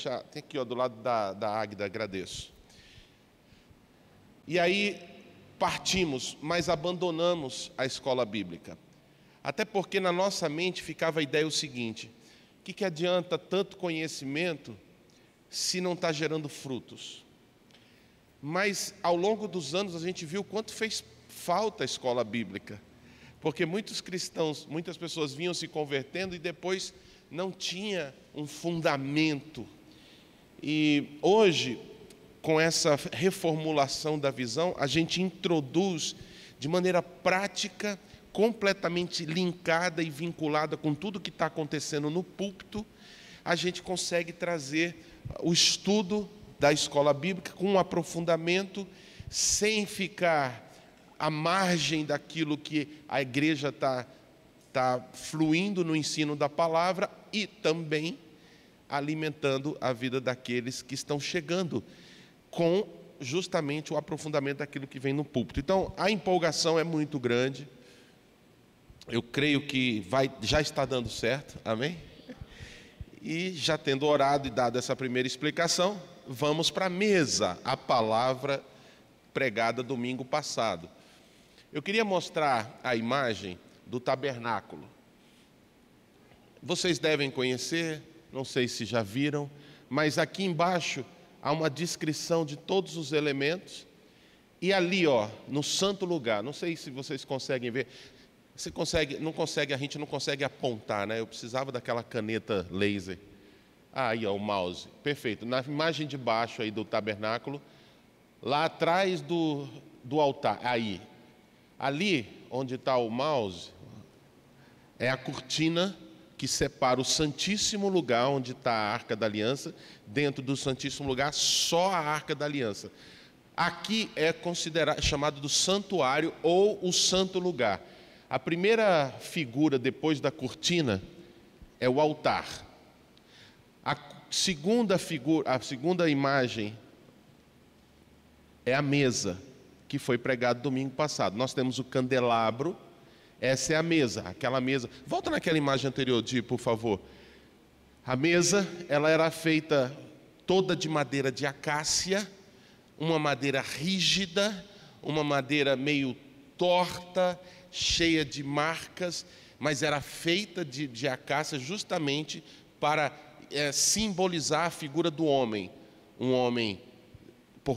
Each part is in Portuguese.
deixar, tem aqui, ó, do lado da Águida, agradeço. E aí partimos, mas abandonamos a escola bíblica. Até porque na nossa mente ficava a ideia o seguinte: o que adianta tanto conhecimento se não está gerando frutos? Mas ao longo dos anos a gente viu quanto fez falta a escola bíblica, porque muitos cristãos, muitas pessoas vinham se convertendo e depois não tinha um fundamento. E hoje, com essa reformulação da visão, a gente introduz de maneira prática, completamente linkada e vinculada com tudo que está acontecendo no púlpito, a gente consegue trazer o estudo da escola bíblica com um aprofundamento, sem ficar à margem daquilo que a igreja está fluindo no ensino da palavra e também alimentando a vida daqueles que estão chegando com justamente o aprofundamento daquilo que vem no púlpito. Então, a empolgação é muito grande. Eu creio que já está dando certo, amém? E já tendo orado e dado essa primeira explicação, vamos para a mesa, a palavra pregada domingo passado. Eu queria mostrar a imagem do tabernáculo. Vocês devem conhecer, não sei se já viram, mas aqui embaixo há uma descrição de todos os elementos. E ali, ó, no santo lugar, não sei se vocês conseguem ver. Você consegue, não consegue, a gente não consegue apontar, né? Eu precisava daquela caneta laser. Aí, ó, o mouse. Perfeito. Na imagem de baixo aí do tabernáculo, lá atrás do altar, aí. Ali, onde está o mouse, é a cortina que separa o Santíssimo Lugar, onde está a Arca da Aliança. Dentro do Santíssimo Lugar, só a Arca da Aliança. Aqui é chamado do santuário ou o Santo Lugar. A primeira figura depois da cortina é o altar. A segunda imagem é a mesa, que foi pregado domingo passado. Nós temos o candelabro, essa é a mesa, aquela mesa. Volta naquela imagem anterior, Di, por favor. A mesa, ela era feita toda de madeira de acácia, uma madeira rígida, uma madeira meio torta, cheia de marcas, mas era feita de acácia justamente para simbolizar a figura do homem. Um homem,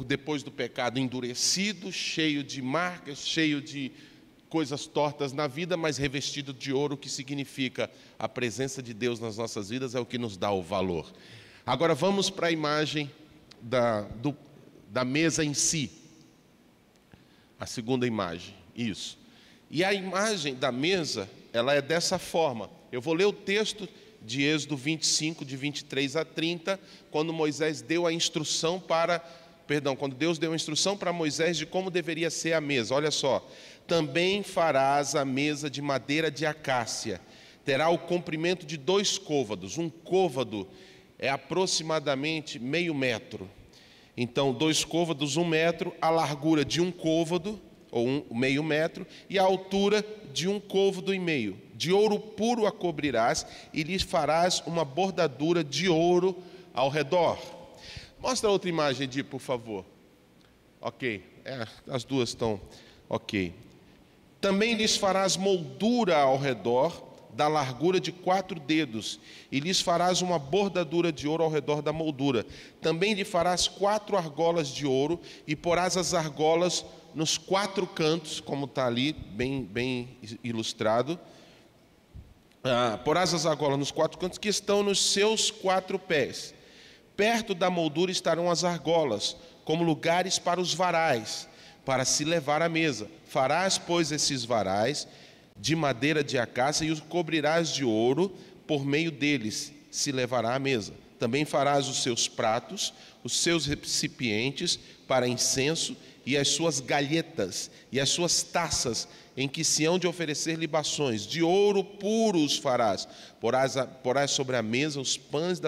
depois do pecado, endurecido, cheio de marcas, cheio de coisas tortas na vida, mas revestido de ouro, que significa a presença de Deus nas nossas vidas, é o que nos dá o valor. Agora vamos para a imagem da mesa em si. A segunda imagem, isso. E a imagem da mesa, ela é dessa forma. Eu vou ler o texto de Êxodo 25, de 23 a 30, quando Deus deu a instrução para Moisés de como deveria ser a mesa. Olha só. Também farás a mesa de madeira de acácia. Terá o comprimento de 2 côvados. Um côvado é aproximadamente meio metro. Então, 2 côvados, 1 metro, a largura de um côvado, ou meio metro, e a altura de 1 côvado e meio. De ouro puro a cobrirás, e lhes farás uma bordadura de ouro ao redor. Mostra outra imagem, Edi, por favor. Ok, as duas estão ok. Também lhes farás moldura ao redor, da largura de 4 dedos, e lhes farás uma bordadura de ouro ao redor da moldura. Também lhe farás 4 argolas de ouro, e porás as argolas nos 4 cantos, como está ali, bem ilustrado. Porás as argolas nos 4 cantos, que estão nos seus 4 pés. Perto da moldura estarão as argolas, como lugares para os varais, para se levar à mesa. Farás, pois, esses varais de madeira de acácia e os cobrirás de ouro, por meio deles se levará à mesa. Também farás os seus pratos, os seus recipientes para incenso e as suas galhetas e as suas taças em que se hão de oferecer libações. De ouro puro os farás. Porás sobre a mesa os pães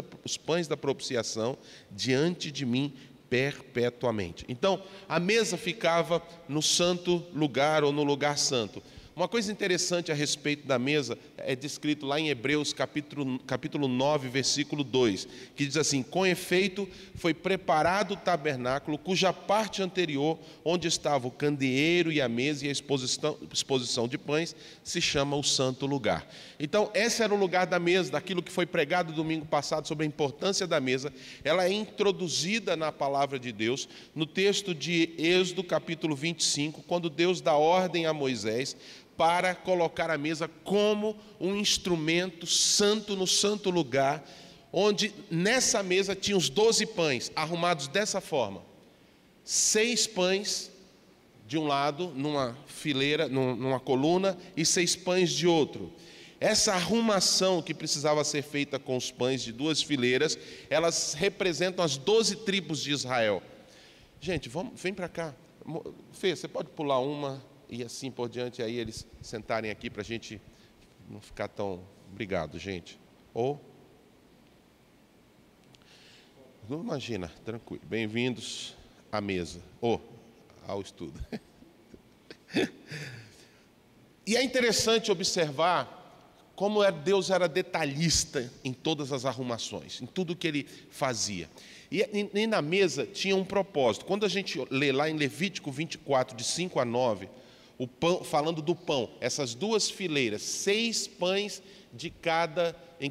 da propiciação diante de mim perpetuamente. Então, a mesa ficava no santo lugar ou no lugar santo. Uma coisa interessante a respeito da mesa é descrito lá em Hebreus capítulo 9, versículo 2, que diz assim: com efeito foi preparado o tabernáculo, cuja parte anterior, onde estava o candeeiro e a mesa e a exposição de pães, se chama o santo lugar. Então, esse era o lugar da mesa, daquilo que foi pregado domingo passado sobre a importância da mesa. Ela é introduzida na palavra de Deus, no texto de Êxodo capítulo 25, quando Deus dá ordem a Moisés para colocar a mesa como um instrumento santo no santo lugar, onde nessa mesa tinha os 12 pães, arrumados dessa forma: 6 pães de um lado, numa fileira, numa coluna, e 6 pães de outro. Essa arrumação que precisava ser feita com os pães de 2 fileiras, elas representam as 12 tribos de Israel. Gente, vem para cá. Fê, você pode pular uma e assim por diante, aí eles sentarem aqui para a gente não ficar tão... Obrigado, gente. Não imagina, tranquilo. Bem-vindos à mesa, ao estudo. E é interessante observar como Deus era detalhista em todas as arrumações, em tudo que Ele fazia. E na mesa tinha um propósito. Quando a gente lê lá em Levítico 24, de 5 a 9, o pão, falando do pão, essas 2 fileiras, 6 pães em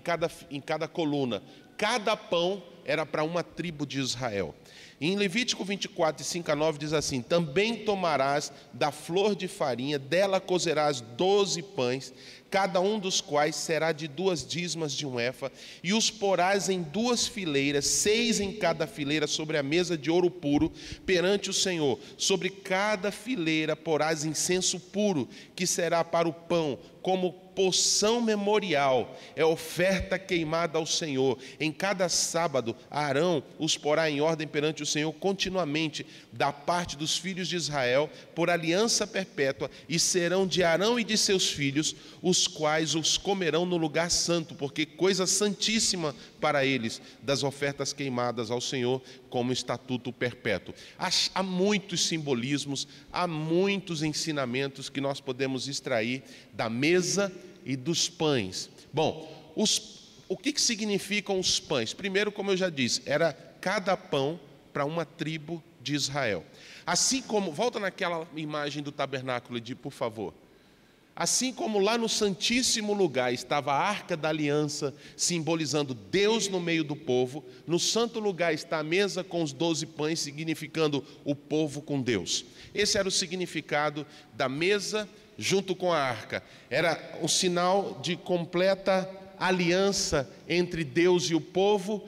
cada coluna. Cada pão era para uma tribo de Israel. Em Levítico 24, de 5 a 9, diz assim: também tomarás da flor de farinha, dela cozerás 12 pães, cada um dos quais será de 2 dízimos de um efa, e os porás em 2 fileiras, 6 em cada fileira, sobre a mesa de ouro puro, perante o Senhor. Sobre cada fileira porás incenso puro, que será para o pão, como porção memorial, é oferta queimada ao Senhor. Em cada sábado, Arão os porá em ordem perante o Senhor continuamente, da parte dos filhos de Israel, por aliança perpétua, e serão de Arão e de seus filhos, os quais os comerão no lugar santo, porque coisa santíssima para eles, das ofertas queimadas ao Senhor, como estatuto perpétuo. Há muitos simbolismos, há muitos ensinamentos que nós podemos extrair da mesa e dos pães. Bom, o que significam os pães? Primeiro, como eu já disse, era cada pão para uma tribo de Israel. Assim como, volta naquela imagem do tabernáculo, Edir, por favor. Assim como lá no Santíssimo Lugar estava a Arca da Aliança, simbolizando Deus no meio do povo, no Santo Lugar está a mesa com os 12 pães, significando o povo com Deus. Esse era o significado da mesa junto com a arca. Era um sinal de completa aliança entre Deus e o povo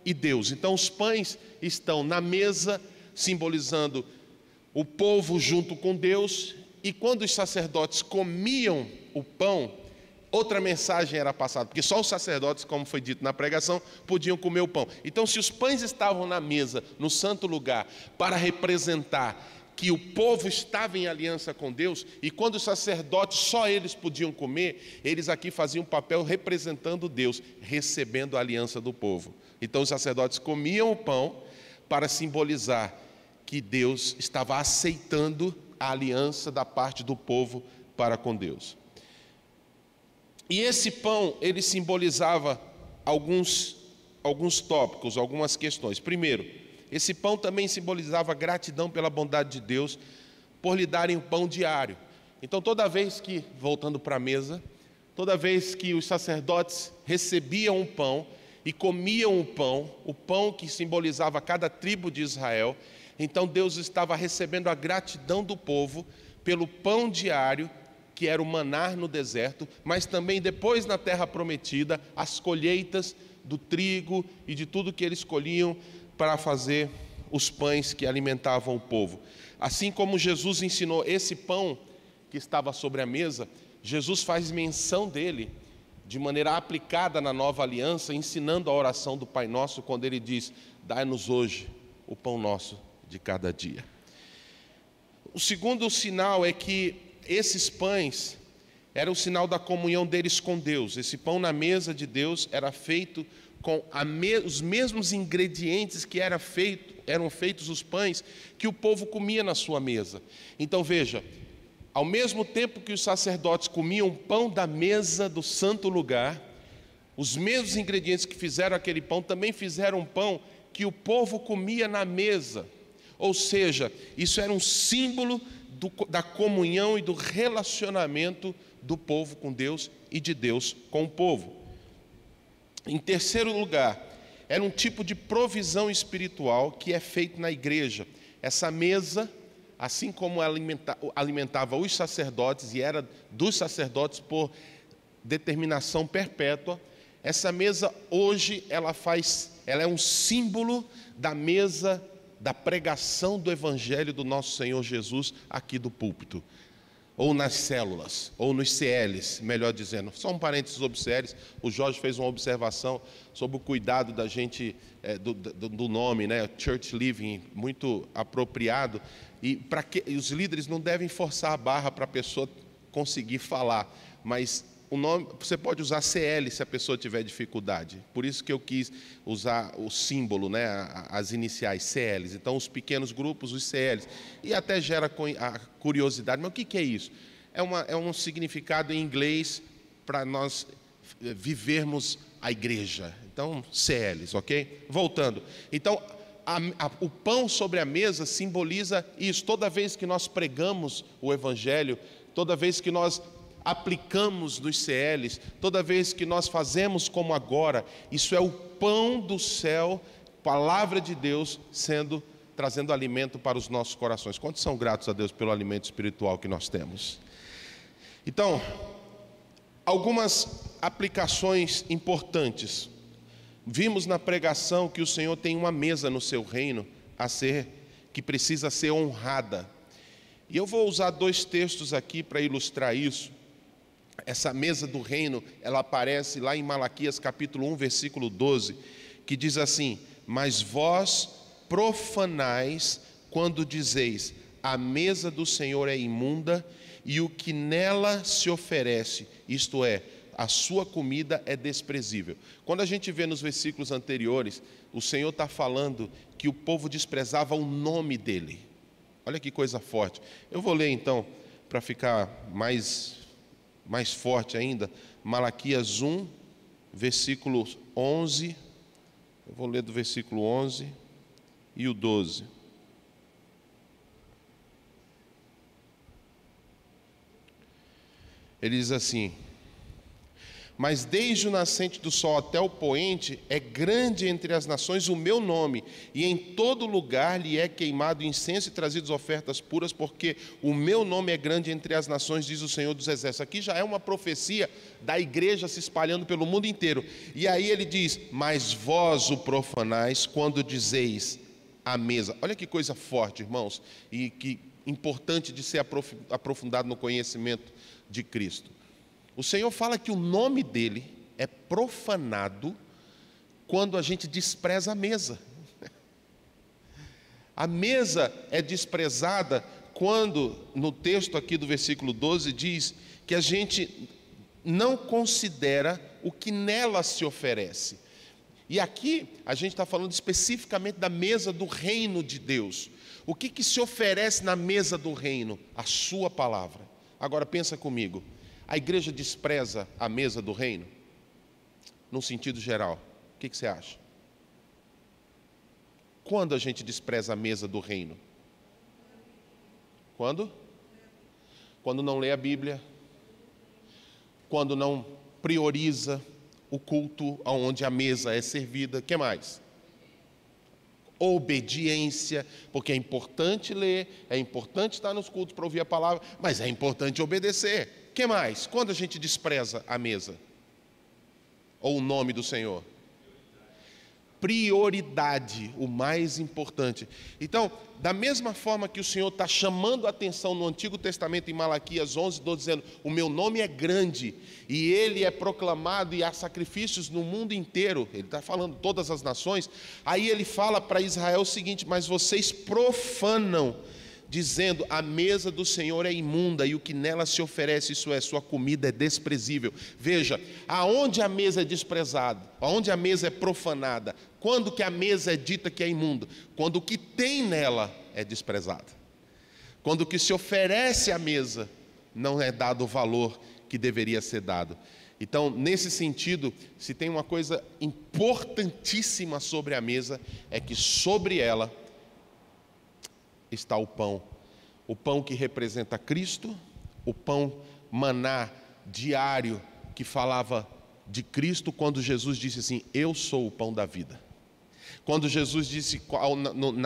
e Deus. Então os pães estão na mesa, simbolizando o povo junto com Deus. E quando os sacerdotes comiam o pão, outra mensagem era passada, porque só os sacerdotes, como foi dito na pregação, podiam comer o pão. Então, se os pães estavam na mesa, no santo lugar, para representar que o povo estava em aliança com Deus, e quando os sacerdotes, só eles podiam comer, eles aqui faziam um papel representando Deus, recebendo a aliança do povo. Então, os sacerdotes comiam o pão para simbolizar que Deus estava aceitando a aliança da parte do povo para com Deus. E esse pão, ele simbolizava alguns tópicos, algumas questões. Primeiro, esse pão também simbolizava gratidão pela bondade de Deus, por lhe darem o pão diário. Então, toda vez que, voltando para a mesa, toda vez que os sacerdotes recebiam o pão e comiam o pão que simbolizava cada tribo de Israel, então Deus estava recebendo a gratidão do povo pelo pão diário, que era o maná no deserto, mas também depois na terra prometida, as colheitas do trigo e de tudo que eles colhiam para fazer os pães que alimentavam o povo. Assim como Jesus ensinou esse pão que estava sobre a mesa, Jesus faz menção dele de maneira aplicada na nova aliança, ensinando a oração do Pai Nosso, quando ele diz: dai-nos hoje o pão nosso de cada dia. O segundo sinal é que esses pães eram o sinal da comunhão deles com Deus. Esse pão na mesa de Deus era feito com os mesmos ingredientes que eram feitos os pães que o povo comia na sua mesa. Então veja, Ao mesmo tempo que os sacerdotes comiam pão da mesa do santo lugar, os mesmos ingredientes que fizeram aquele pão também fizeram um pão que o povo comia na mesa. Ou seja, isso era um símbolo da comunhão e do relacionamento do povo com Deus e de Deus com o povo. Em terceiro lugar, era um tipo de provisão espiritual que é feito na igreja. Essa mesa, assim como alimentava os sacerdotes, e era dos sacerdotes por determinação perpétua, essa mesa hoje ela é um símbolo da mesa da pregação do Evangelho do nosso Senhor Jesus aqui do púlpito, ou nas células, ou nos CLs, melhor dizendo. Só um parênteses sobre CLs. O Jorge fez uma observação sobre o cuidado da gente, do nome, né? Church Living, muito apropriado. E os líderes não devem forçar a barra para a pessoa conseguir falar, mas o nome, você pode usar CL se a pessoa tiver dificuldade. Por isso que eu quis usar o símbolo, né, as iniciais CLs. Então, os pequenos grupos, os CLs. E até gera a curiosidade. Mas o que é isso? É um significado em inglês para nós vivermos a igreja. Então, CLs, ok? Voltando. Então, o pão sobre a mesa simboliza isso. Toda vez que nós pregamos o Evangelho, toda vez que nós aplicamos nos CLs, toda vez que nós fazemos como agora, isso é o pão do céu, palavra de Deus, trazendo alimento para os nossos corações. Quantos são gratos a Deus pelo alimento espiritual que nós temos? Então, algumas aplicações importantes. Vimos na pregação que o Senhor tem uma mesa no seu reino que precisa ser honrada. E eu vou usar 2 textos aqui para ilustrar isso. Essa mesa do reino, ela aparece lá em Malaquias capítulo 1, versículo 12, que diz assim: mas vós profanais quando dizeis, a mesa do Senhor é imunda, e o que nela se oferece, isto é, a sua comida é desprezível. Quando a gente vê nos versículos anteriores, o Senhor está falando que o povo desprezava o nome dele. Olha que coisa forte. Eu vou ler então, para ficar mais forte ainda, Malaquias 1, versículo 11, eu vou ler do versículo 11 e o 12. Ele diz assim: mas desde o nascente do sol até o poente, é grande entre as nações o meu nome, e em todo lugar lhe é queimado incenso e trazidas ofertas puras, porque o meu nome é grande entre as nações, diz o Senhor dos Exércitos. Aqui já é uma profecia da igreja se espalhando pelo mundo inteiro. E aí ele diz: mas vós o profanais quando dizeis a mesa. Olha que coisa forte, irmãos, e que importante de ser aprofundado no conhecimento de Cristo. O Senhor fala que o nome dele é profanado quando a gente despreza a mesa. A mesa é desprezada quando, no texto aqui do versículo 12, diz que a gente não considera o que nela se oferece. E aqui a gente está falando especificamente da mesa do reino de Deus. O que se oferece na mesa do reino? A sua palavra. Agora pensa comigo. A igreja despreza a mesa do reino? Num sentido geral. O que você acha? Quando a gente despreza a mesa do reino? Quando? Quando não lê a Bíblia. Quando não prioriza o culto onde a mesa é servida. O que mais? Obediência, porque é importante ler, é importante estar nos cultos para ouvir a palavra, mas é importante obedecer. O que mais? Quando a gente despreza a mesa? Ou o nome do Senhor? Prioridade, o mais importante. Então, da mesma forma que o Senhor está chamando a atenção no Antigo Testamento, em Malaquias 11, 12, dizendo: o meu nome é grande, e ele é proclamado, e há sacrifícios no mundo inteiro. Ele está falando todas as nações. Aí ele fala para Israel o seguinte: mas vocês profanam, dizendo, a mesa do Senhor é imunda, e o que nela se oferece, isso é, sua comida é desprezível. Veja, aonde a mesa é desprezada, aonde a mesa é profanada, quando que a mesa é dita que é imunda? Quando o que tem nela é desprezado. Quando o que se oferece à mesa não é dado o valor que deveria ser dado. Então, nesse sentido, se tem uma coisa importantíssima sobre a mesa, é que sobre ela está o pão que representa Cristo, o pão maná diário que falava de Cristo, quando Jesus disse assim: eu sou o pão da vida. Quando Jesus disse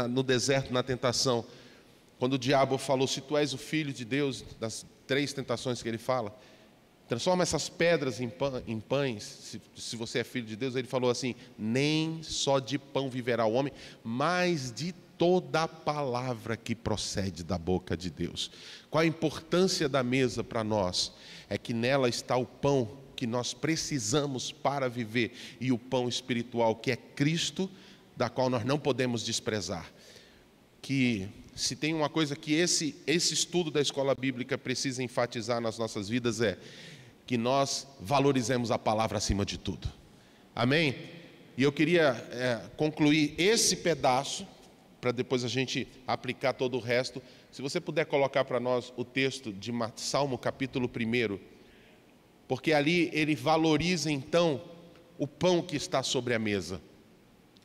no deserto, na tentação, quando o diabo falou: se tu és o Filho de Deus, das 3 tentações que ele fala, transforma essas pedras em pães, se você é filho de Deus, ele falou assim: nem só de pão viverá o homem, mas de toda a palavra que procede da boca de Deus. Qual a importância da mesa para nós? É que nela está o pão que nós precisamos para viver, e o pão espiritual, que é Cristo, da qual nós não podemos desprezar. Que se tem uma coisa que esse estudo da escola bíblica precisa enfatizar nas nossas vidas, é que nós valorizemos a palavra acima de tudo. Amém? E eu queria concluir esse pedaço, para depois a gente aplicar todo o resto. Se você puder colocar para nós o texto de Salmo capítulo 1, porque ali ele valoriza então o pão que está sobre a mesa.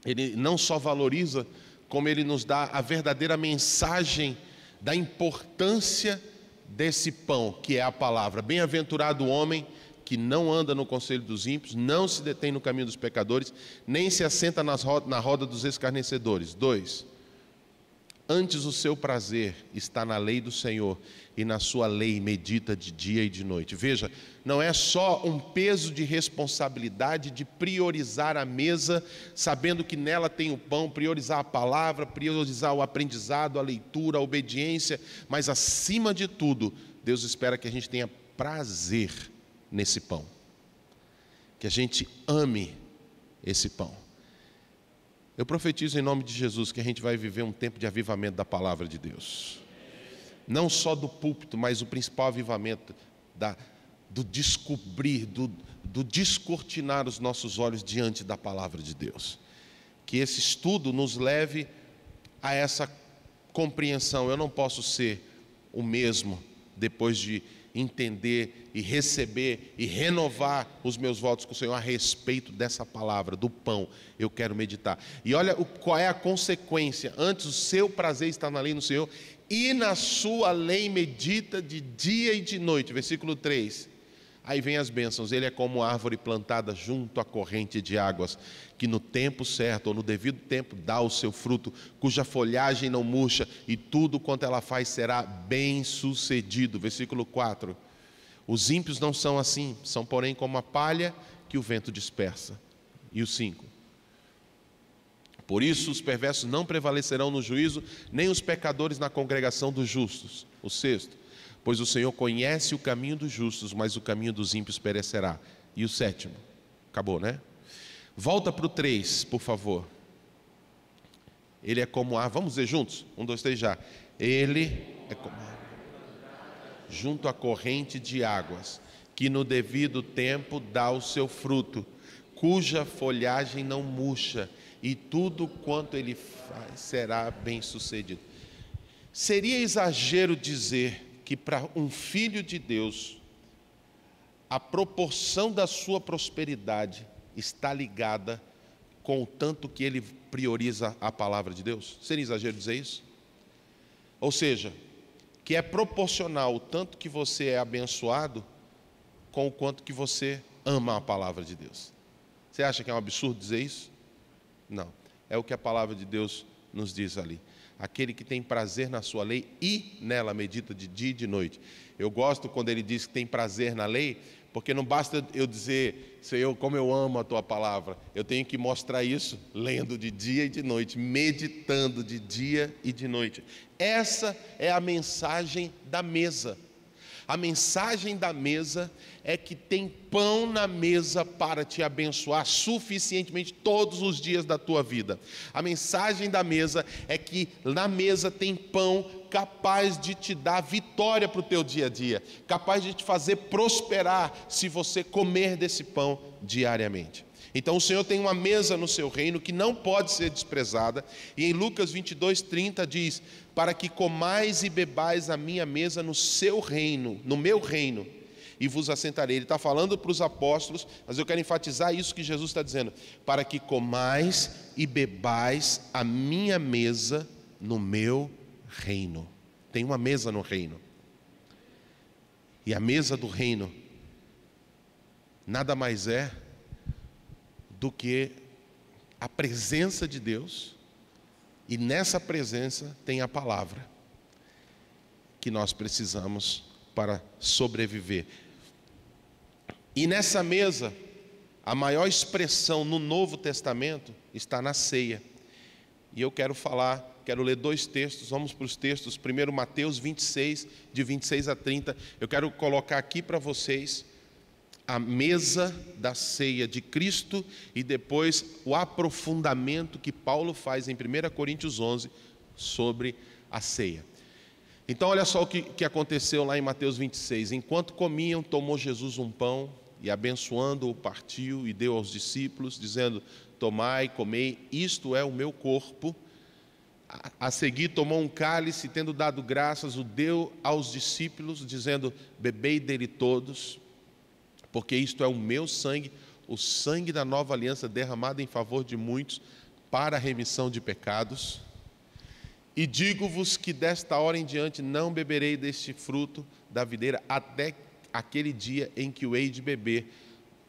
Ele não só valoriza, como ele nos dá a verdadeira mensagem da importância desse pão, que é a palavra. Bem-aventurado o homem que não anda no conselho dos ímpios, não se detém no caminho dos pecadores, nem se assenta na roda dos escarnecedores. 2. Antes o seu prazer está na lei do Senhor, e na sua lei medita de dia e de noite. Veja, não é só um peso de responsabilidade de priorizar a mesa, sabendo que nela tem o pão, priorizar a palavra, priorizar o aprendizado, a leitura, a obediência, mas acima de tudo, Deus espera que a gente tenha prazer nesse pão, que a gente ame esse pão. Eu profetizo em nome de Jesus que a gente vai viver um tempo de avivamento da palavra de Deus. Não só do púlpito, mas o principal avivamento do descobrir, do descortinar os nossos olhos diante da palavra de Deus. Que esse estudo nos leve a essa compreensão. Eu não posso ser o mesmo depois de entender e receber e renovar os meus votos com o Senhor a respeito dessa palavra, do pão. Eu quero meditar. E olha qual é a consequência. Antes o seu prazer está na lei do Senhor, e na sua lei medita de dia e de noite. Versículo 3. Aí vem as bênçãos. Ele é como árvore plantada junto à corrente de águas, que no tempo certo, ou no devido tempo, dá o seu fruto, cuja folhagem não murcha, e tudo quanto ela faz será bem sucedido. Versículo 4. Os ímpios não são assim, são porém como a palha que o vento dispersa. E o 5. Por isso os perversos não prevalecerão no juízo, nem os pecadores na congregação dos justos. O 6. Pois o Senhor conhece o caminho dos justos, mas o caminho dos ímpios perecerá. E o 7. Acabou, né? Volta para o 3, por favor. Ele é como a... Vamos dizer juntos? 1, 2, 3 já. Ele é como junto à corrente de águas, que no devido tempo dá o seu fruto, cuja folhagem não murcha, e tudo quanto ele faz será bem sucedido. Seria exagero dizer que para um filho de Deus, a proporção da sua prosperidade está ligada com o tanto que ele prioriza a palavra de Deus? Seria exagero dizer isso? Ou seja, que é proporcional o tanto que você é abençoado com o quanto que você ama a palavra de Deus. Você acha que é um absurdo dizer isso? Não, é o que a palavra de Deus nos diz ali. Aquele que tem prazer na sua lei e nela medita de dia e de noite. Eu gosto quando ele diz que tem prazer na lei, porque não basta eu dizer, Senhor, como eu amo a tua palavra. Eu tenho que mostrar isso lendo de dia e de noite, meditando de dia e de noite. Essa é a mensagem da mesa. A mensagem da mesa é que tem pão na mesa para te abençoar suficientemente todos os dias da tua vida. A mensagem da mesa é que na mesa tem pão capaz de te dar vitória para o teu dia a dia, capaz de te fazer prosperar se você comer desse pão diariamente. Então o Senhor tem uma mesa no seu reino que não pode ser desprezada, e em Lucas 22:30 diz: para que comais e bebais a minha mesa no seu reino, no meu reino, e vos assentarei. Ele está falando para os apóstolos, mas eu quero enfatizar isso que Jesus está dizendo: para que comais e bebais a minha mesa no meu reino. Tem uma mesa no reino, e a mesa do reino nada mais é do que a presença de Deus, e nessa presença tem a palavra que nós precisamos para sobreviver. E nessa mesa, a maior expressão no Novo Testamento está na ceia. E eu quero ler 2 textos, vamos para os textos. Primeiro Mateus 26, de 26 a 30. Eu quero colocar aqui para vocês a mesa da ceia de Cristo e depois o aprofundamento que Paulo faz em 1 Coríntios 11 sobre a ceia. Então olha só o que aconteceu lá em Mateus 26. Enquanto comiam, tomou Jesus um pão e abençoando-o partiu e deu aos discípulos, dizendo: tomai, comei, isto é o meu corpo. A seguir tomou um cálice e, tendo dado graças, o deu aos discípulos, dizendo: bebei dele todos, porque isto é o meu sangue, o sangue da nova aliança derramado em favor de muitos para a remissão de pecados. E digo-vos que desta hora em diante não beberei deste fruto da videira até aquele dia em que o hei de beber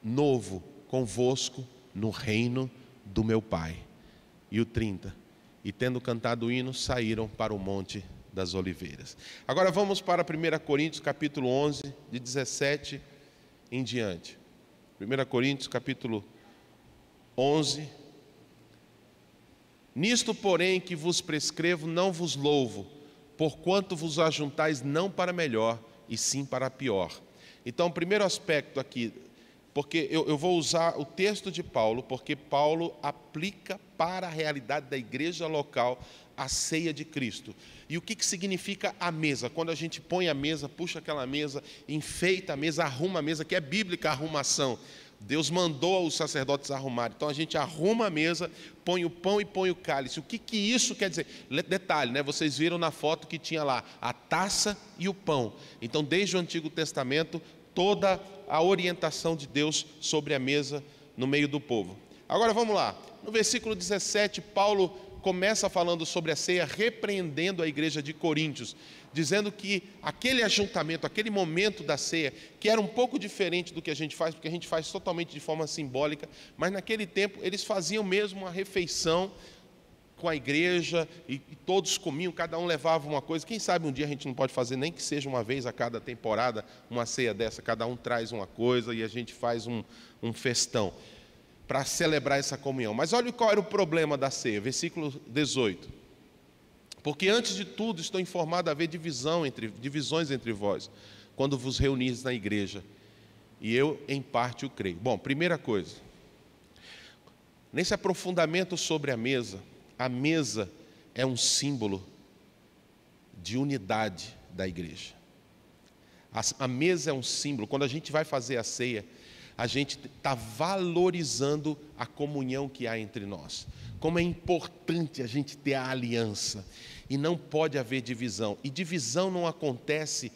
novo convosco no reino do meu Pai. E o 30. E tendo cantado o hino, saíram para o Monte das Oliveiras. Agora vamos para 1 Coríntios capítulo 11, de 17 em diante. 1 Coríntios capítulo 11. Nisto, porém, que vos prescrevo, não vos louvo, porquanto vos ajuntais não para melhor, e sim para pior. Então, o primeiro aspecto aqui, porque eu vou usar o texto de Paulo, porque Paulo aplica para a realidade da igreja local a ceia de Cristo. E o que significa a mesa? Quando a gente põe a mesa, puxa aquela mesa, enfeita a mesa, arruma a mesa, que é bíblica a arrumação. Deus mandou os sacerdotes arrumarem. Então a gente arruma a mesa, põe o pão e põe o cálice. O que isso quer dizer? Detalhe, né? Vocês viram na foto que tinha lá a taça e o pão. Então, desde o Antigo Testamento, toda a orientação de Deus sobre a mesa no meio do povo. Agora vamos lá. No versículo 17, Paulo começa falando sobre a ceia, repreendendo a igreja de Coríntios, dizendo que aquele ajuntamento, aquele momento da ceia, que era um pouco diferente do que a gente faz, porque a gente faz totalmente de forma simbólica, mas naquele tempo eles faziam mesmo uma refeição com a igreja, e todos comiam, cada um levava uma coisa. Quem sabe um dia a gente não pode fazer, nem que seja uma vez a cada temporada, uma ceia dessa, cada um traz uma coisa e a gente faz um festão para celebrar essa comunhão. Mas olha qual era o problema da ceia, versículo 18. Porque antes de tudo estou informado a haver divisões entre vós, quando vos reunis na igreja, e eu em parte o creio. Bom, primeira coisa, nesse aprofundamento sobre a mesa é um símbolo de unidade da igreja. A mesa é um símbolo. Quando a gente vai fazer a ceia, a gente está valorizando a comunhão que há entre nós. Como é importante a gente ter a aliança. E não pode haver divisão. E divisão não acontece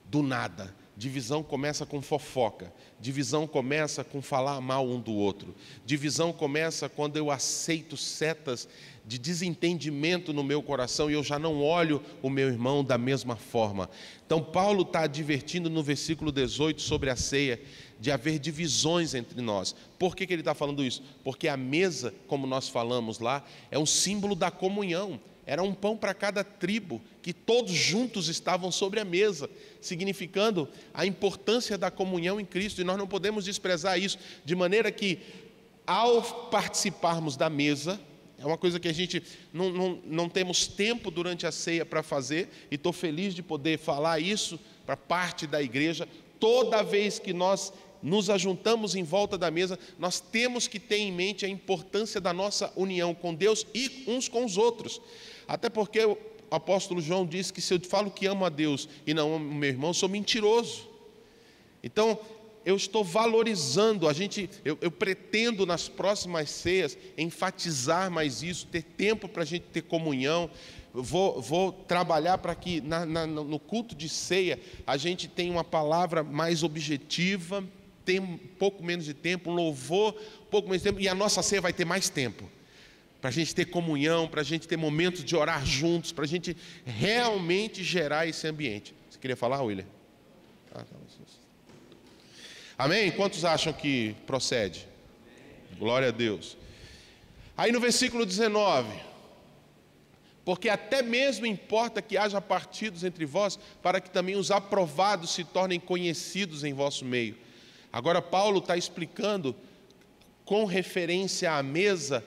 do nada. Divisão começa com fofoca. Divisão começa com falar mal um do outro. Divisão começa quando eu aceito setas de desentendimento no meu coração e eu já não olho o meu irmão da mesma forma. Então Paulo está advertindo no versículo 18 sobre a ceia, de haver divisões entre nós. Por que ele está falando isso? Porque a mesa, como nós falamos lá, é um símbolo da comunhão. Era um pão para cada tribo, que todos juntos estavam sobre a mesa, significando a importância da comunhão em Cristo, e nós não podemos desprezar isso, de maneira que, ao participarmos da mesa, é uma coisa que a gente não temos tempo durante a ceia para fazer, e estou feliz de poder falar isso para parte da igreja. Toda vez que nós nos ajuntamos em volta da mesa, nós temos que ter em mente a importância da nossa união com Deus e uns com os outros. Até porque apóstolo João disse que se eu falo que amo a Deus e não amo meu irmão, eu sou mentiroso. Então, eu estou valorizando, eu pretendo nas próximas ceias enfatizar mais isso, ter tempo para a gente ter comunhão. Vou trabalhar para que no culto de ceia a gente tenha uma palavra mais objetiva, tem um pouco menos de tempo, um louvor, um pouco menos de tempo, e a nossa ceia vai ter mais tempo, para a gente ter comunhão, para a gente ter momentos de orar juntos, para a gente realmente gerar esse ambiente. Você queria falar, William? Amém? Quantos acham que procede? Glória a Deus. Aí no versículo 19: porque até mesmo importa que haja partidos entre vós, para que também os aprovados se tornem conhecidos em vosso meio. Agora Paulo está explicando, com referência à mesa,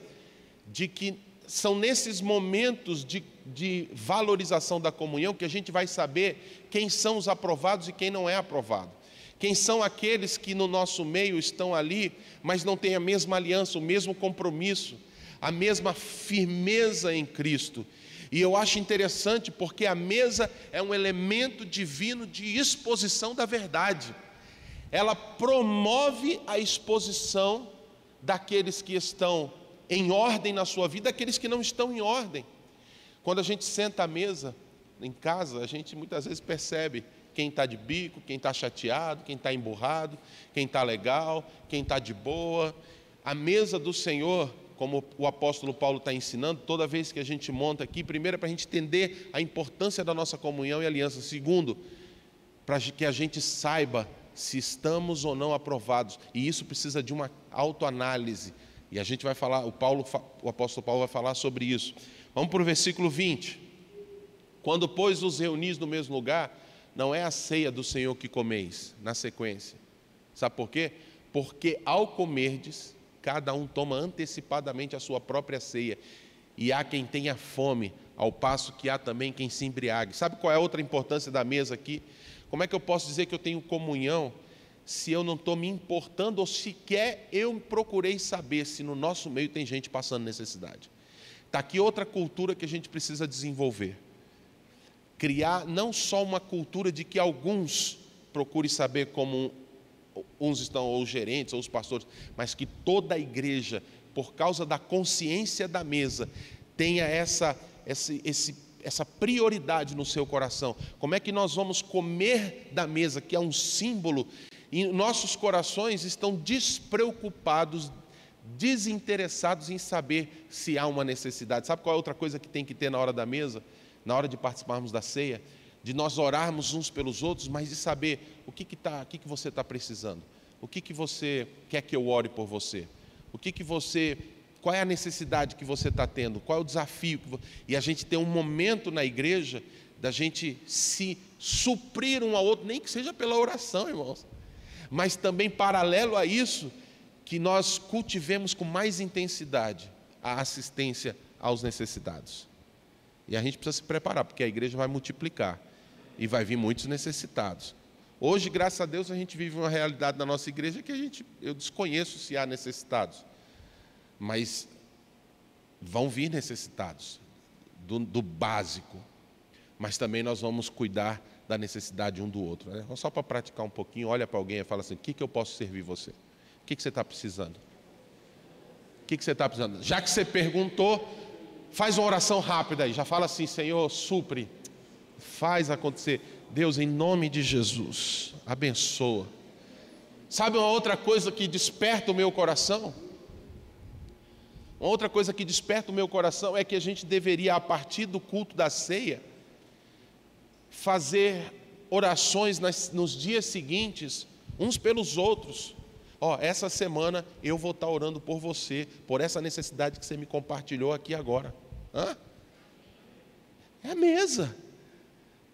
de que são nesses momentos de valorização da comunhão que a gente vai saber quem são os aprovados e quem não é aprovado. Quem são aqueles que no nosso meio estão ali, mas não têm a mesma aliança, o mesmo compromisso, a mesma firmeza em Cristo. E eu acho interessante porque a mesa é um elemento divino de exposição da verdade. Ela promove a exposição daqueles que estão em ordem na sua vida, daqueles que não estão em ordem. Quando a gente senta à mesa em casa, a gente muitas vezes percebe quem está de bico, quem está chateado, quem está emburrado, quem está legal, quem está de boa. A mesa do Senhor, como o apóstolo Paulo está ensinando, toda vez que a gente monta aqui, primeiro é para a gente entender a importância da nossa comunhão e aliança. Segundo, para que a gente saiba se estamos ou não aprovados. E isso precisa de uma autoanálise. E a gente vai falar, o apóstolo Paulo vai falar sobre isso. Vamos para o versículo 20. Quando, pois, os reunis no mesmo lugar, não é a ceia do Senhor que comeis, na sequência. Sabe por quê? Porque ao comerdes, cada um toma antecipadamente a sua própria ceia, e há quem tenha fome, ao passo que há também quem se embriague. Sabe qual é a outra importância da mesa aqui? Como é que eu posso dizer que eu tenho comunhão se eu não estou me importando, ou sequer eu procurei saber se no nosso meio tem gente passando necessidade? Está aqui outra cultura que a gente precisa desenvolver. Criar não só uma cultura de que alguns procurem saber como uns estão, ou os gerentes, ou os pastores, mas que toda a igreja, por causa da consciência da mesa, tenha essa prioridade no seu coração. Como é que nós vamos comer da mesa, que é um símbolo, e nossos corações estão despreocupados, desinteressados em saber se há uma necessidade. Sabe qual é outra coisa que tem que ter na hora da mesa? Na hora de participarmos da ceia, de nós orarmos uns pelos outros, mas de saber o que você está precisando, o que você quer que eu ore por você, qual é a necessidade que você está tendo, qual é o desafio, e a gente tem um momento na igreja da gente se suprir um ao outro, nem que seja pela oração, irmãos, mas também paralelo a isso, que nós cultivemos com mais intensidade a assistência aos necessitados. E a gente precisa se preparar, porque a igreja vai multiplicar e vai vir muitos necessitados. Hoje, graças a Deus, a gente vive uma realidade na nossa igreja que eu desconheço se há necessitados, mas vão vir necessitados do básico, mas também nós vamos cuidar da necessidade um do outro, né? Só para praticar um pouquinho, olha para alguém e fala assim: o que eu posso servir você? O que você está precisando? O que você está precisando? Já que você perguntou, faz uma oração rápida aí, já fala assim: Senhor, supre, faz acontecer. Deus, em nome de Jesus, abençoa. Sabe uma outra coisa que desperta o meu coração? Uma outra coisa que desperta o meu coração é que a gente deveria, a partir do culto da ceia, fazer orações nos dias seguintes, uns pelos outros. Essa semana eu vou estar orando por você, por essa necessidade que você me compartilhou aqui agora. É a mesa.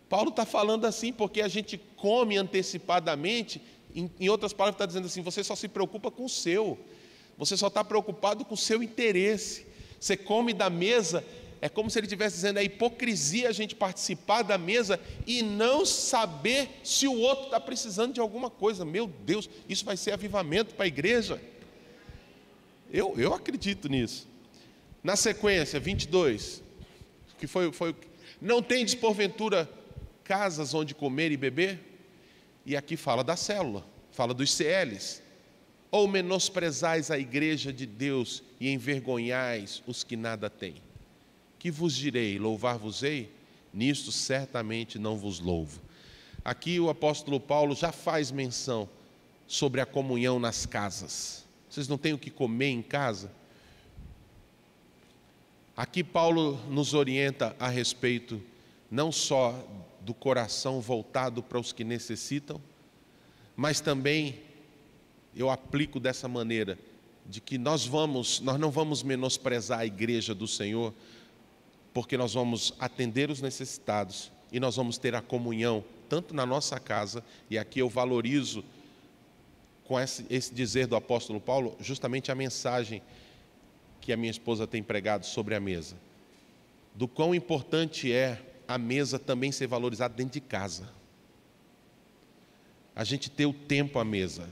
Paulo está falando assim porque a gente come antecipadamente. Em outras palavras, está dizendo assim: você só se preocupa com o seu, você só está preocupado com o seu interesse. Você come da mesa, é como se ele estivesse dizendo: é hipocrisia a gente participar da mesa e não saber se o outro está precisando de alguma coisa. Meu Deus, isso vai ser avivamento para a igreja. Eu acredito nisso. Na sequência, 22, que foi Não tendes, porventura, casas onde comer e beber? E aqui fala da célula, fala dos CLs. Ou menosprezais a igreja de Deus e envergonhais os que nada têm? Que vos direi? Louvar-vos-ei? Nisto certamente não vos louvo. Aqui o apóstolo Paulo já faz menção sobre a comunhão nas casas. Vocês não têm o que comer em casa? Aqui Paulo nos orienta a respeito não só do coração voltado para os que necessitam, mas também eu aplico dessa maneira, de que nós não vamos menosprezar a igreja do Senhor, porque nós vamos atender os necessitados e nós vamos ter a comunhão, tanto na nossa casa, e aqui eu valorizo com esse dizer do apóstolo Paulo, justamente a mensagem que a minha esposa tem pregado sobre a mesa, do quão importante é a mesa também ser valorizada dentro de casa. A gente ter o tempo à mesa,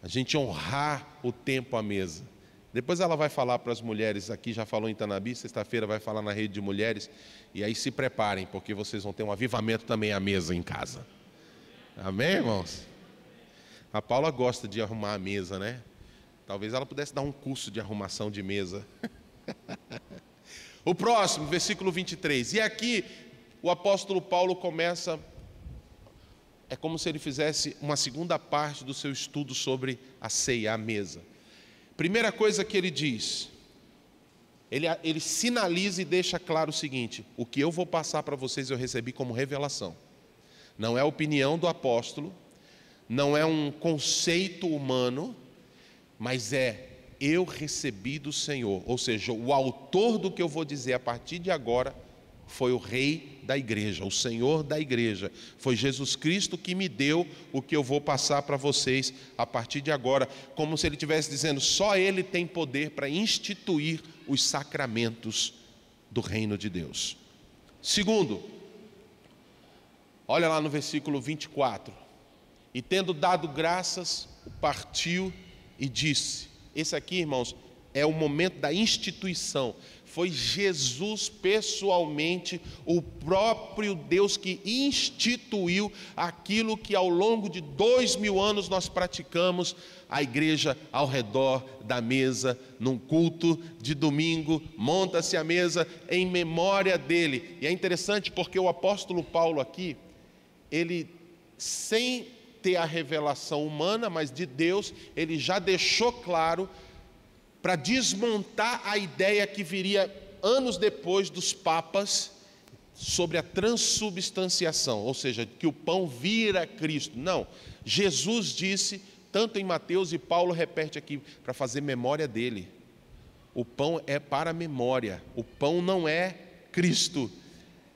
a gente honrar o tempo à mesa. Depois ela vai falar para as mulheres, aqui já falou em Tanabi, sexta-feira vai falar na rede de mulheres, e aí se preparem, porque vocês vão ter um avivamento também à mesa em casa. Amém, irmãos? A Paula gosta de arrumar a mesa, né? Talvez ela pudesse dar um curso de arrumação de mesa. O próximo, versículo 23. E aqui o apóstolo Paulo começa, é como se ele fizesse uma segunda parte do seu estudo sobre a ceia, a mesa. Primeira coisa que ele diz, ele sinaliza e deixa claro o seguinte: o que eu vou passar para vocês eu recebi como revelação. Não é a opinião do apóstolo, não é um conceito humano, mas eu recebi do Senhor. Ou seja, o autor do que eu vou dizer a partir de agora foi o rei da igreja, o Senhor da igreja. Foi Jesus Cristo que me deu o que eu vou passar para vocês a partir de agora. Como se ele estivesse dizendo, só ele tem poder para instituir os sacramentos do reino de Deus. Segundo, olha lá no versículo 24. E tendo dado graças, partiu e disse. Esse aqui, irmãos, é o momento da instituição. Foi Jesus pessoalmente, o próprio Deus, que instituiu aquilo que ao longo de 2000 anos nós praticamos, a igreja ao redor da mesa, num culto de domingo, monta-se a mesa em memória dele. E é interessante porque o apóstolo Paulo aqui, ele, sem ter a revelação humana, mas de Deus, ele já deixou claro, para desmontar a ideia que viria anos depois dos papas, sobre a transubstanciação, ou seja, que o pão vira Cristo. Não, Jesus disse, tanto em Mateus, e Paulo repete aqui, para fazer memória dele. O pão é para memória, o pão não é Cristo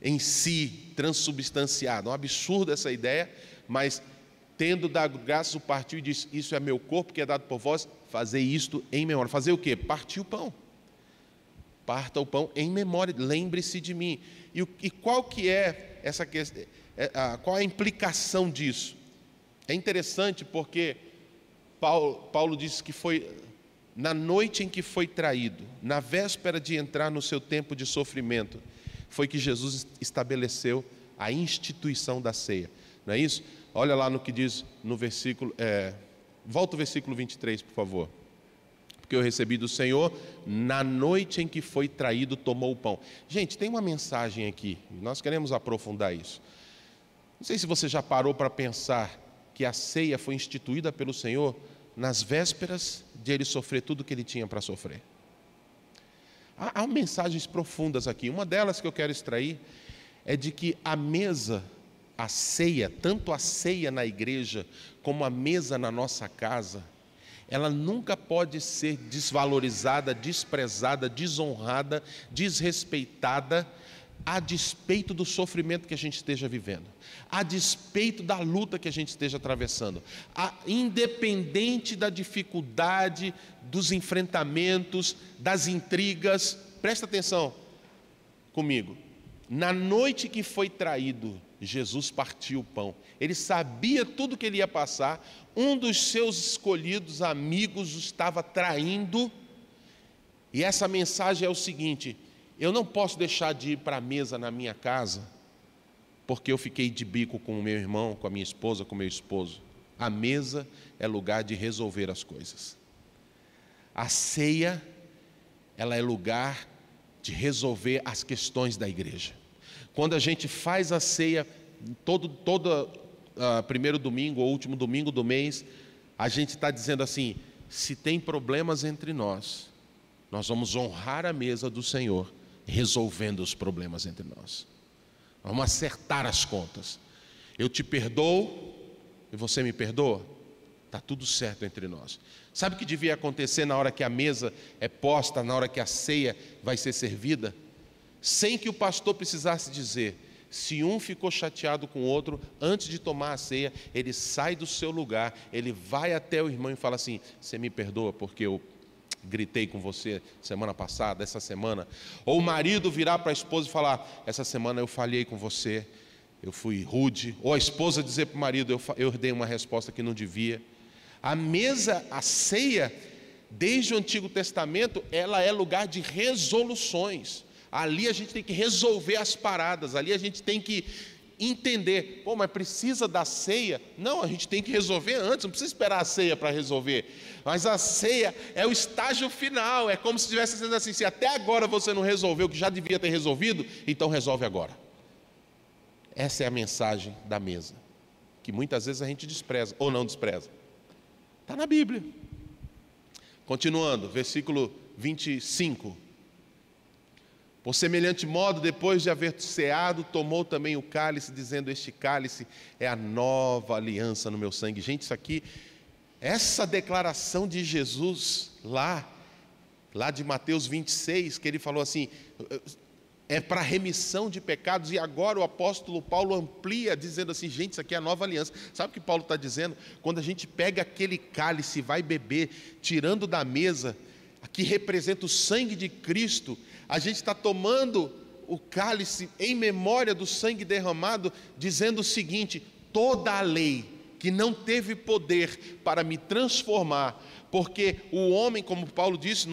em si, transubstanciado. É um absurdo essa ideia, mas tendo dado graças, o partiu e disse, isso é meu corpo que é dado por vós, fazer isto em memória. Fazer o quê? Partir o pão. Parta o pão em memória, lembre-se de mim. E qual que é essa questão? Qual a implicação disso? É interessante porque Paulo disse que foi na noite em que foi traído, na véspera de entrar no seu tempo de sofrimento, foi que Jesus estabeleceu a instituição da ceia. Não é isso? Olha lá no que diz no versículo, volta o versículo 23, por favor. Porque eu recebi do Senhor, na noite em que foi traído, tomou o pão. Gente, tem uma mensagem aqui, nós queremos aprofundar isso. Não sei se você já parou para pensar que a ceia foi instituída pelo Senhor nas vésperas de ele sofrer tudo o que ele tinha para sofrer. Há mensagens profundas aqui. Uma delas que eu quero extrair é de que a mesa, a ceia, tanto a ceia na igreja como a mesa na nossa casa, ela nunca pode ser desvalorizada, desprezada, desonrada, desrespeitada, a despeito do sofrimento que a gente esteja vivendo, a despeito da luta que a gente esteja atravessando, independente da dificuldade, dos enfrentamentos, das intrigas. Presta atenção comigo. Na noite que foi traído, Jesus partiu o pão. Ele sabia tudo que ele ia passar. Um dos seus escolhidos amigos o estava traindo. E essa mensagem é o seguinte: eu não posso deixar de ir para a mesa na minha casa, porque eu fiquei de bico com o meu irmão, com a minha esposa, com o meu esposo. A mesa é lugar de resolver as coisas. A ceia, ela é lugar de resolver as questões da igreja. Quando a gente faz a ceia, todo primeiro domingo ou último domingo do mês, a gente está dizendo assim: se tem problemas entre nós, nós vamos honrar a mesa do Senhor, resolvendo os problemas entre nós. Vamos acertar as contas. Eu te perdoo e você me perdoa? Está tudo certo entre nós. Sabe o que devia acontecer na hora que a mesa é posta, na hora que a ceia vai ser servida? Sem que o pastor precisasse dizer. Se um ficou chateado com o outro, antes de tomar a ceia, ele sai do seu lugar, ele vai até o irmão e fala assim: você me perdoa porque eu gritei com você semana passada, essa semana? Ou o marido virar para a esposa e falar: essa semana eu falhei com você, eu fui rude. Ou a esposa dizer para o marido: eu dei uma resposta que não devia. A mesa, a ceia, desde o Antigo Testamento, ela é lugar de resoluções. Ali a gente tem que resolver as paradas, ali a gente tem que entender: pô, mas precisa da ceia? Não, a gente tem que resolver antes, não precisa esperar a ceia para resolver. Mas a ceia é o estágio final, é como se estivesse dizendo assim: se até agora você não resolveu o que já devia ter resolvido, então resolve agora. Essa é a mensagem da mesa, que muitas vezes a gente despreza, ou não despreza. Está na Bíblia. Continuando, versículo 25. Por semelhante modo, depois de haver ceado, tomou também o cálice, dizendo: este cálice é a nova aliança no meu sangue. Gente, isso aqui, essa declaração de Jesus lá de Mateus 26, que ele falou assim, é para remissão de pecados, e agora o apóstolo Paulo amplia, dizendo assim: gente, isso aqui é a nova aliança. Sabe o que Paulo está dizendo? Quando a gente pega aquele cálice e vai beber, tirando da mesa, que representa o sangue de Cristo, a gente está tomando o cálice em memória do sangue derramado, dizendo o seguinte: toda a lei que não teve poder para me transformar, porque o homem, como Paulo disse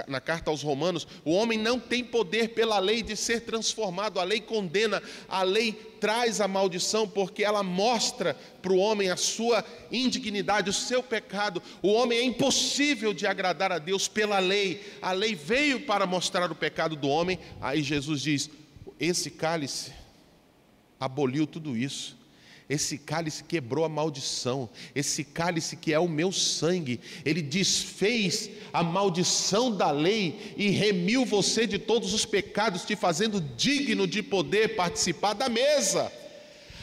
na carta aos Romanos, o homem não tem poder pela lei de ser transformado. A lei condena, a lei traz a maldição, porque ela mostra para o homem a sua indignidade, o seu pecado. O homem é impossível de agradar a Deus pela lei. A lei veio para mostrar o pecado do homem. Aí Jesus diz: esse cálice aboliu tudo isso. Esse cálice quebrou a maldição. Esse cálice que é o meu sangue, ele desfez a maldição da lei e remiu você de todos os pecados, te fazendo digno de poder participar da mesa.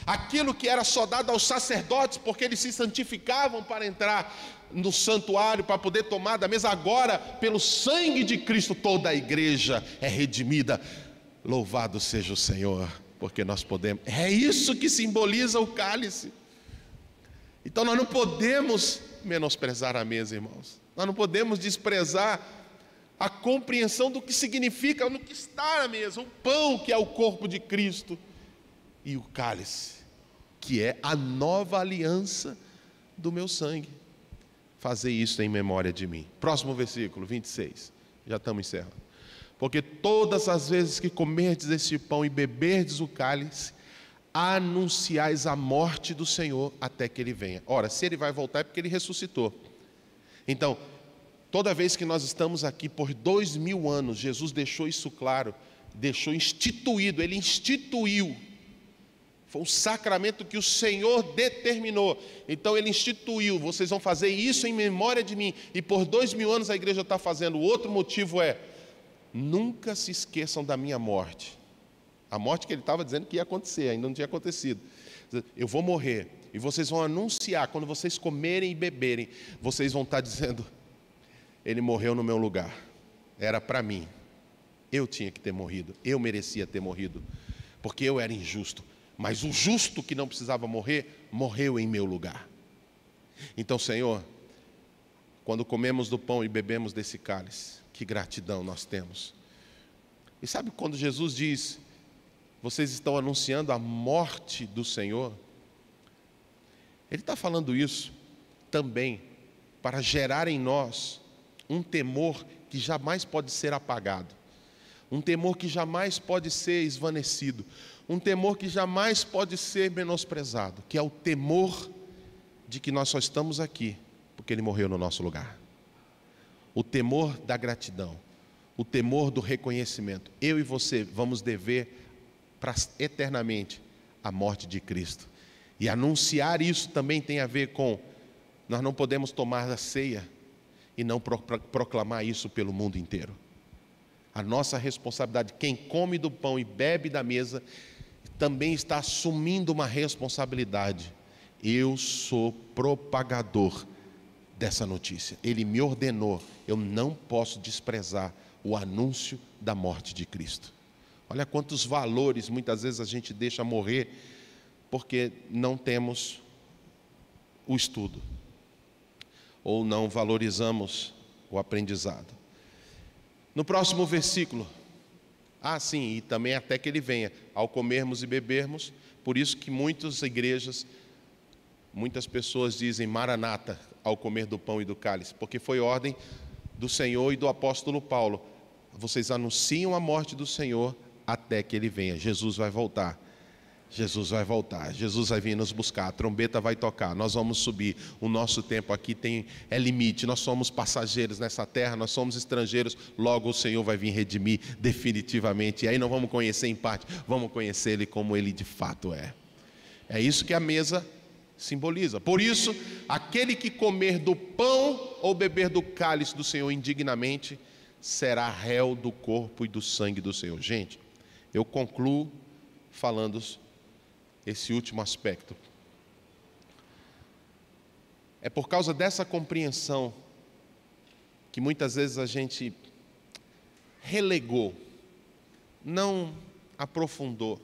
Aquilo que era só dado aos sacerdotes, porque eles se santificavam para entrar no santuário, para poder tomar da mesa, agora, pelo sangue de Cristo, toda a igreja é redimida. Louvado seja o Senhor, porque nós podemos. É isso que simboliza o cálice. Então nós não podemos menosprezar a mesa, irmãos. Nós não podemos desprezar a compreensão do que significa, no que está na mesa, o pão que é o corpo de Cristo, e o cálice, que é a nova aliança do meu sangue. Fazer isso em memória de mim. Próximo versículo, 26. Já estamos encerrando. Porque todas as vezes que comerdes este pão e beberdes o cálice, anunciais a morte do Senhor até que Ele venha. Ora, se Ele vai voltar é porque Ele ressuscitou. Então, toda vez que nós estamos aqui por 2000 anos, Jesus deixou isso claro, deixou instituído, Ele instituiu. Foi um sacramento que o Senhor determinou. Então Ele instituiu: vocês vão fazer isso em memória de mim. E por 2000 anos a igreja está fazendo. O outro motivo é: nunca se esqueçam da minha morte. A morte que ele estava dizendo que ia acontecer, ainda não tinha acontecido. Eu vou morrer, e vocês vão anunciar, quando vocês comerem e beberem, vocês vão estar dizendo: ele morreu no meu lugar, era para mim, eu tinha que ter morrido, eu merecia ter morrido, porque eu era injusto, mas o justo que não precisava morrer, morreu em meu lugar. Então, Senhor, quando comemos do pão e bebemos desse cálice, que gratidão nós temos. E sabe quando Jesus diz: vocês estão anunciando a morte do Senhor? Ele está falando isso também para gerar em nós um temor que jamais pode ser apagado. um temor que jamais pode ser esvanecido, um temor que jamais pode ser menosprezado, que é o temor de que nós só estamos aqui porque Ele morreu no nosso lugar. O temor da gratidão, o temor do reconhecimento. Eu e você vamos dever eternamente a morte de Cristo. E anunciar isso também tem a ver com, nós não podemos tomar a ceia e não proclamar isso pelo mundo inteiro. A nossa responsabilidade, quem come do pão e bebe da mesa, também está assumindo uma responsabilidade. Eu sou propagador dessa notícia. Ele me ordenou, eu não posso desprezar o anúncio da morte de Cristo. Olha quantos valores muitas vezes a gente deixa morrer porque não temos o estudo ou não valorizamos o aprendizado. No próximo versículo, sim, e também até que Ele venha, ao comermos e bebermos, por isso que muitas igrejas, muitas pessoas dizem Maranata ao comer do pão e do cálice, porque foi ordem do Senhor e do apóstolo Paulo. Vocês anunciam a morte do Senhor até que Ele venha. Jesus vai voltar. Jesus vai voltar, Jesus vai vir nos buscar, a trombeta vai tocar, nós vamos subir. O nosso tempo aqui é limite, nós somos passageiros nessa terra, nós somos estrangeiros, logo o Senhor vai vir redimir definitivamente. E aí não vamos conhecer em parte, vamos conhecer Ele como Ele de fato é. É isso que a mesa simboliza. Por isso, aquele que comer do pão ou beber do cálice do Senhor indignamente, será réu do corpo e do sangue do Senhor. Gente, eu concluo falando esse último aspecto. É por causa dessa compreensão que muitas vezes a gente relegou, não aprofundou.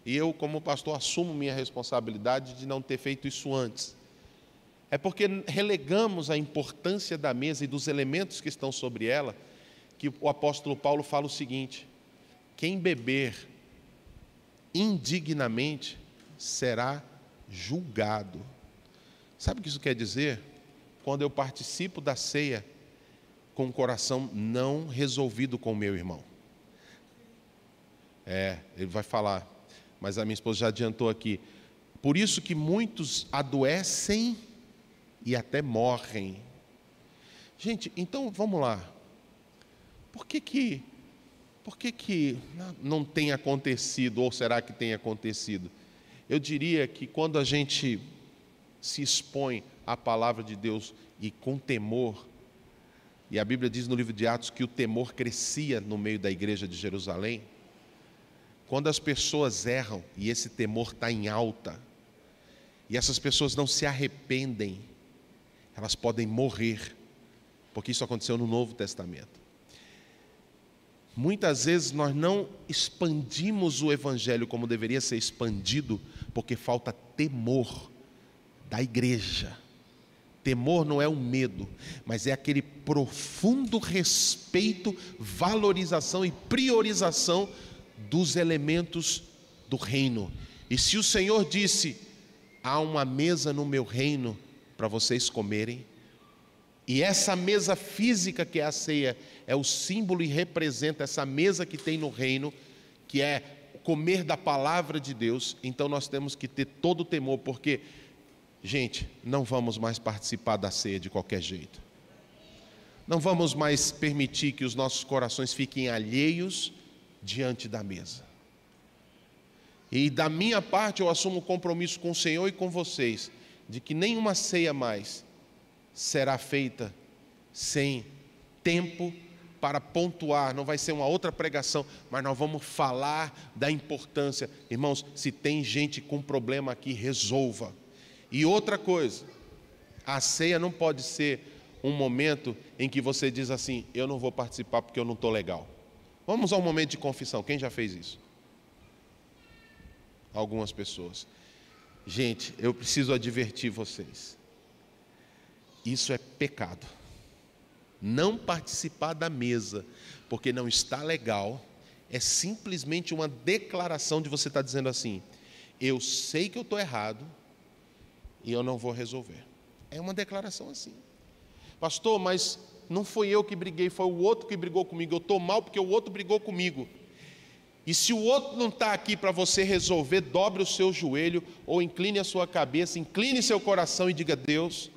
E eu, como pastor, assumo minha responsabilidade de não ter feito isso antes. É porque relegamos a importância da mesa e dos elementos que estão sobre ela, que o apóstolo Paulo fala o seguinte: quem beber indignamente será julgado. Sabe o que isso quer dizer? Quando eu participo da ceia com o coração não resolvido com o meu irmão. Ele vai falar, mas a minha esposa já adiantou aqui. Por isso que muitos adoecem e até morrem. Gente, então vamos lá. Por que não tem acontecido, ou será que tem acontecido? Eu diria que quando a gente se expõe à palavra de Deus e com temor, e a Bíblia diz no livro de Atos que o temor crescia no meio da igreja de Jerusalém, quando as pessoas erram e esse temor está em alta, e essas pessoas não se arrependem, elas podem morrer, porque isso aconteceu no Novo Testamento. Muitas vezes nós não expandimos o Evangelho como deveria ser expandido, porque falta temor da igreja. Temor não é um medo, mas é aquele profundo respeito, valorização e priorização dos elementos do reino. E se o Senhor disse, há uma mesa no meu reino para vocês comerem, e essa mesa física que é a ceia é o símbolo e representa essa mesa que tem no reino, que é comer da palavra de Deus, então nós temos que ter todo o temor, porque, gente, não vamos mais participar da ceia de qualquer jeito. Não vamos mais permitir que os nossos corações fiquem alheios diante da mesa. E da minha parte eu assumo o compromisso com o Senhor e com vocês, de que nenhuma ceia mais será feita sem tempo para pontuar, não vai ser uma outra pregação, mas nós vamos falar da importância. Irmãos, se tem gente com problema aqui, resolva. E outra coisa, a ceia não pode ser um momento em que você diz assim, eu não vou participar porque eu não estou legal. Vamos ao momento de confissão, quem já fez isso? Algumas pessoas. Gente, eu preciso advertir vocês. Isso é pecado. Não participar da mesa porque não está legal é simplesmente uma declaração de você estar dizendo assim, eu sei que eu estou errado e eu não vou resolver. É uma declaração assim. Pastor, mas não fui eu que briguei, foi o outro que brigou comigo. Eu estou mal porque o outro brigou comigo. E se o outro não está aqui para você resolver, dobre o seu joelho, ou incline a sua cabeça, incline seu coração e diga: Deus,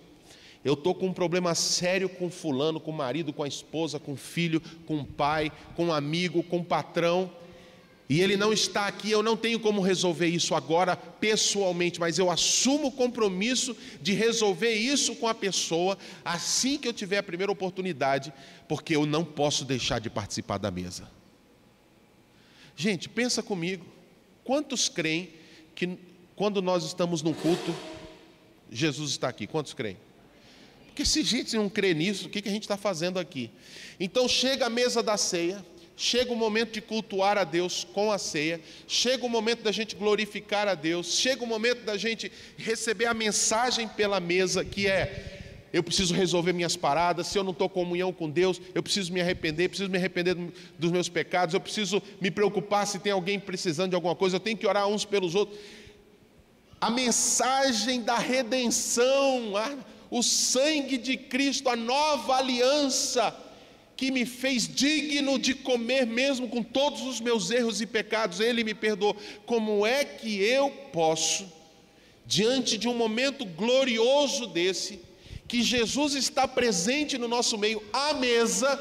eu estou com um problema sério com fulano, com o marido, com a esposa, com o filho, com o pai, com um amigo, com o patrão, e ele não está aqui, eu não tenho como resolver isso agora pessoalmente, mas eu assumo o compromisso de resolver isso com a pessoa assim que eu tiver a primeira oportunidade, porque eu não posso deixar de participar da mesa. Gente, pensa comigo, quantos creem que quando nós estamos num culto, Jesus está aqui? Quantos creem? Porque se a gente não crê nisso, o que a gente está fazendo aqui? Então chega a mesa da ceia, chega o momento de cultuar a Deus com a ceia, chega o momento da gente glorificar a Deus, chega o momento da gente receber a mensagem pela mesa, que é: eu preciso resolver minhas paradas, se eu não estou em comunhão com Deus, eu preciso me arrepender dos meus pecados, eu preciso me preocupar se tem alguém precisando de alguma coisa, eu tenho que orar uns pelos outros. A mensagem da redenção, o sangue de Cristo, a nova aliança, que me fez digno de comer mesmo com todos os meus erros e pecados, Ele me perdoou. Como é que eu posso, diante de um momento glorioso desse, que Jesus está presente no nosso meio, à mesa,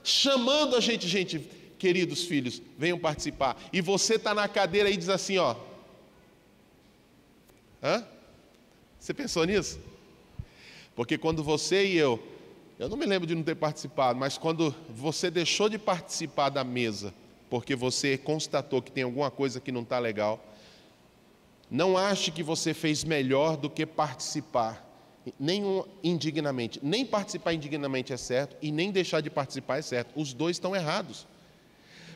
chamando a gente, queridos filhos, venham participar, e você está na cadeira e diz assim, ó, você pensou nisso? Porque quando você e eu não me lembro de não ter participado, mas quando você deixou de participar da mesa, porque você constatou que tem alguma coisa que não está legal, não ache que você fez melhor do que participar, nem indignamente. Nem participar indignamente é certo, e nem deixar de participar é certo. Os dois estão errados.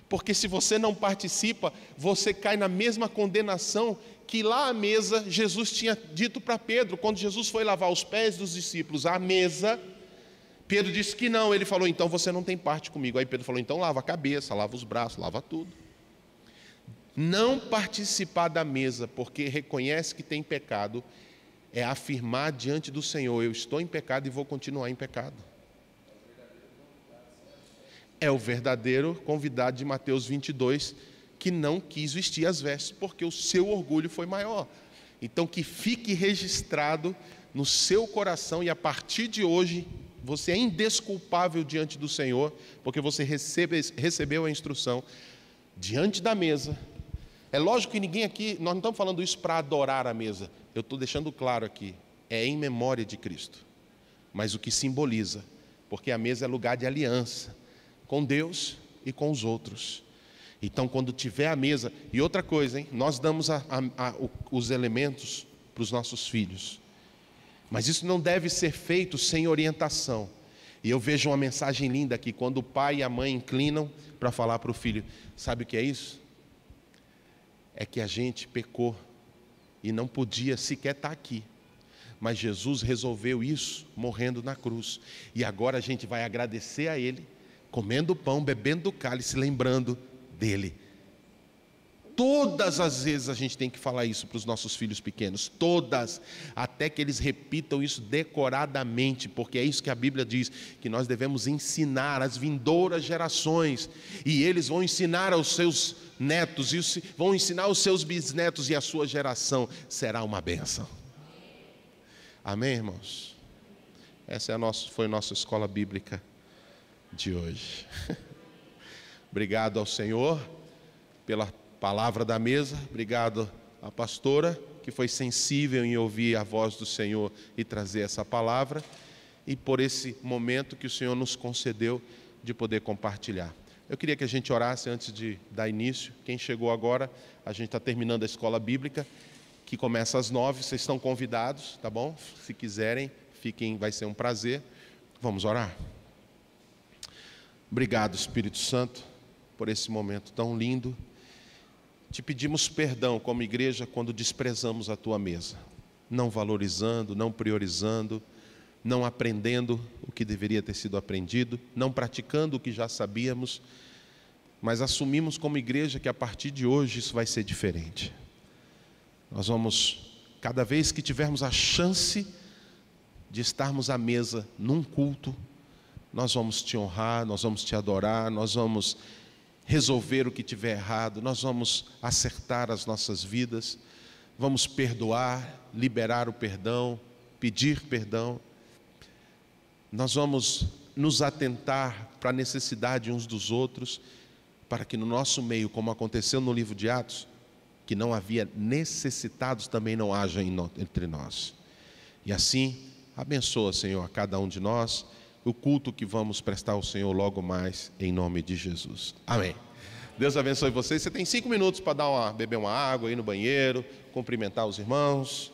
Porque se você não participa, você cai na mesma condenação que lá à mesa Jesus tinha dito para Pedro, quando Jesus foi lavar os pés dos discípulos à mesa. Pedro disse que não, ele falou: então você não tem parte comigo. Aí Pedro falou: então lava a cabeça, lava os braços, lava tudo. Não participar da mesa porque reconhece que tem pecado é afirmar diante do Senhor: eu estou em pecado e vou continuar em pecado. É o verdadeiro convidado de Mateus 22, que não quis vestir as vestes porque o seu orgulho foi maior. Então que fique registrado no seu coração, e a partir de hoje você é indesculpável diante do Senhor, porque você recebeu a instrução diante da mesa. É lógico que ninguém aqui, nós não estamos falando isso para adorar a mesa, eu estou deixando claro aqui, é em memória de Cristo, mas o que simboliza, porque a mesa é lugar de aliança com Deus e com os outros. Então quando tiver a mesa, e outra coisa, nós damos os elementos para os nossos filhos, mas isso não deve ser feito sem orientação. E eu vejo uma mensagem linda aqui, quando o pai e a mãe inclinam para falar para o filho: sabe o que é isso? É que a gente pecou e não podia sequer estar aqui, mas Jesus resolveu isso morrendo na cruz, e agora a gente vai agradecer a Ele, comendo o pão, bebendo do cálice, lembrando dele. Todas as vezes a gente tem que falar isso para os nossos filhos pequenos, todas, até que eles repitam isso decoradamente, porque é isso que a Bíblia diz, que nós devemos ensinar às vindouras gerações, e eles vão ensinar aos seus netos, e vão ensinar aos seus bisnetos, e a sua geração será uma bênção. Amém, irmãos? Essa foi a nossa escola bíblica de hoje. Obrigado ao Senhor pela palavra da mesa, obrigado à pastora que foi sensível em ouvir a voz do Senhor e trazer essa palavra, e por esse momento que o Senhor nos concedeu de poder compartilhar. Eu queria que a gente orasse antes de dar início. Quem chegou agora, a gente está terminando a escola bíblica, que começa às 9, vocês estão convidados, tá bom? Se quiserem, fiquem, vai ser um prazer. Vamos orar? Obrigado, Espírito Santo, por esse momento tão lindo. Te pedimos perdão como igreja quando desprezamos a Tua mesa, não valorizando, não priorizando, não aprendendo o que deveria ter sido aprendido, não praticando o que já sabíamos, mas assumimos como igreja que a partir de hoje isso vai ser diferente. Nós vamos, cada vez que tivermos a chance de estarmos à mesa num culto, nós vamos te honrar, nós vamos te adorar, nós vamos resolver o que tiver errado, nós vamos acertar as nossas vidas, vamos perdoar, liberar o perdão, pedir perdão. Nós vamos nos atentar para a necessidade uns dos outros, para que no nosso meio, como aconteceu no livro de Atos, que não havia necessitados, também não haja entre nós. E assim, abençoa, Senhor, a cada um de nós, o culto que vamos prestar ao Senhor logo mais, em nome de Jesus. Amém. Deus abençoe vocês. Você tem 5 minutos para beber uma água, ir no banheiro, cumprimentar os irmãos.